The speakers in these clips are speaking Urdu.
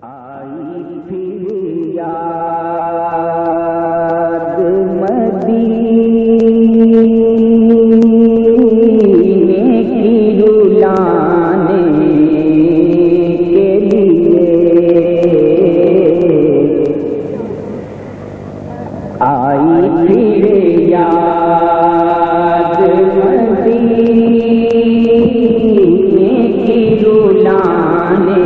آئی پھر یاد مدینے کی رلانے کے لیے، آئی پھر یاد مدینے کی رلانے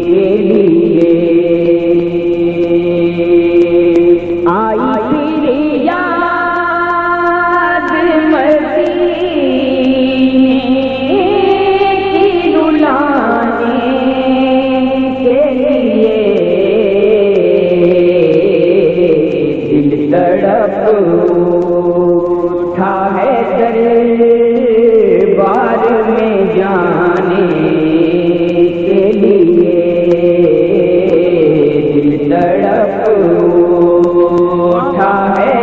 کے لیے، آئی پھر یاد مدینے کی رلانے کے لیے، دل تڑپ اٹھا ہے دربار میں جانے کے لیے، دل تڑپ اٹھا ہے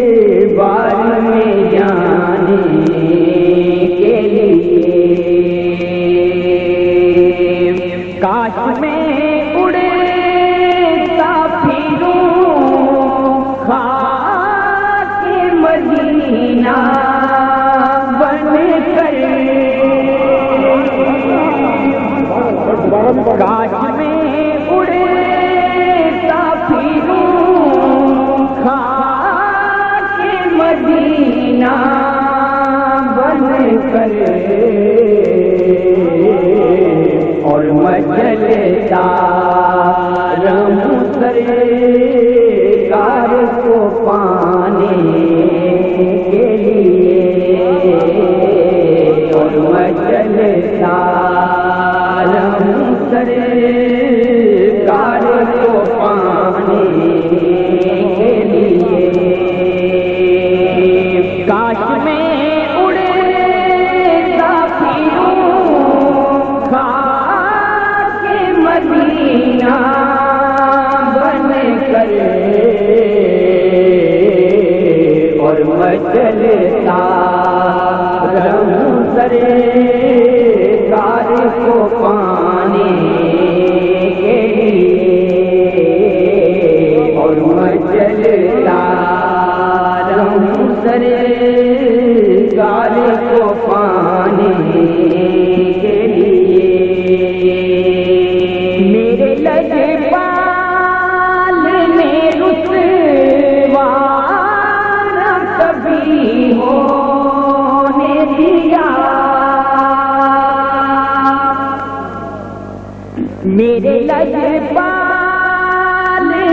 دربار میں جانے کے لیے، کاش میں اڑتا پھروں خاک مدینہ بن کر، کاش میں اڑتا پھروں خاک مدینہ بن کر، اور مچلتا رہوں سرکار کو پانے کے لیے، اور مچلتا رہوں سرکار کو پانے کے لیے، کاش میں اڑتا پھروں خاک مدینہ بن کر، اور مچلتا رہوں سرکار کو پانے کے لیے، اور مچلتا رہوں سرکار کو پانے کے لیے، میرے لجپال نے رسوا نہ کبھی ہونے دیا، میرے لجپال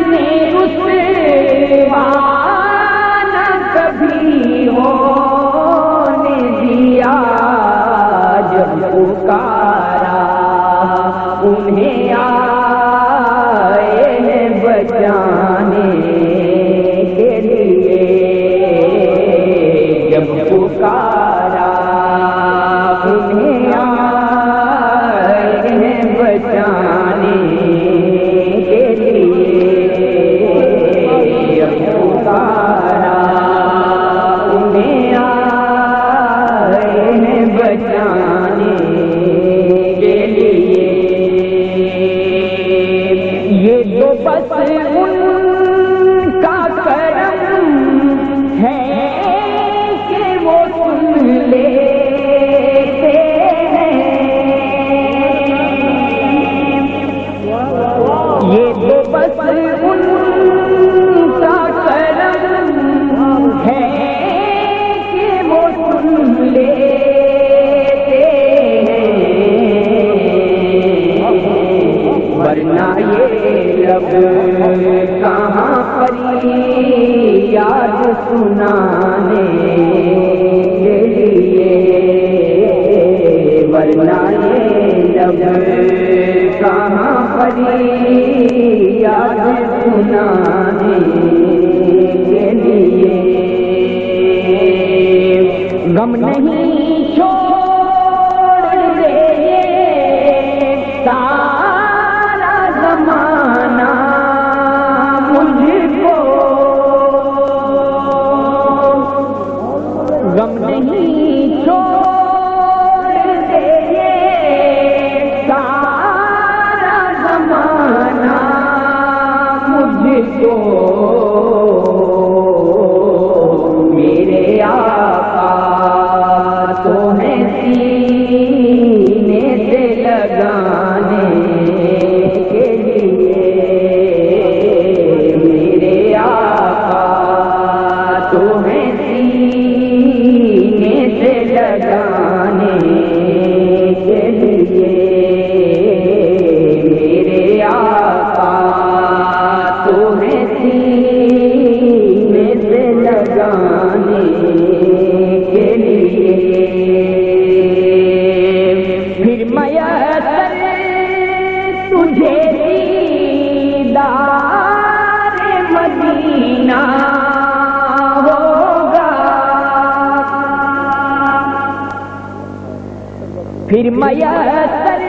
نے رسوا نہ کبھی ہونے دیا، جب پکارا انہیں آئے ہیں بچانے کے لیے، جب پکارا انہیں آئے ہیں بچانے کے لیے، جب پکارا انہیں آئے ہیں بچانے کے لیے، یہ تو بس ان کا کرم ہے کہ وہ سن لیتے ہیں، یہ تو بس ان کا کرم ہے کہ وہ سن لیتے ہیں، ورنہ یہ لب کہاں فریاد سنانے کے لیے، ورنہ یہ لب کہاں فریاد سنانے کے لیے، غم نہیں چھوڑ دے سارا زمانہ مجھ کو، غم نہیں چھوڑ دے سارا لگانے کے لیے میرے آقا تمہیں سینے سے لگانے کے لیے میرے آقا تمہیں سینے سے لگانے کے لیے پھر میسر تجھے دیدار مدینہ ہوگا پھر میسر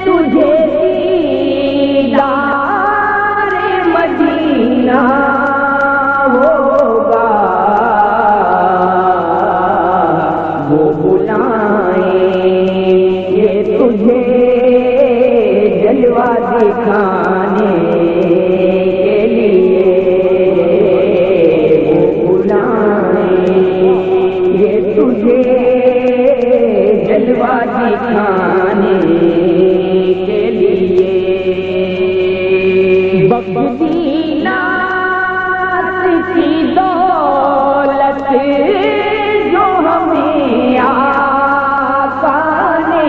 تجھے دیدار مدینہ ہوگا وہ بلائیں گے تجھے جلوہ دکھانے کے لیے وہ بلائیں گے تجھے جلوہ دکھانے کے لیے بخدینہ کی دولت جو ہمیں آقا نے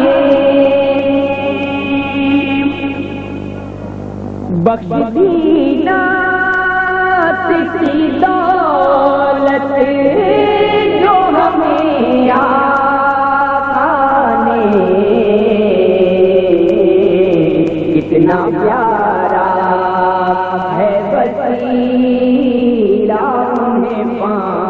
بخدینہ کی دولت جو ہمیں آقا نے کتنا پیارا ہے وسیلہ انہیں پانے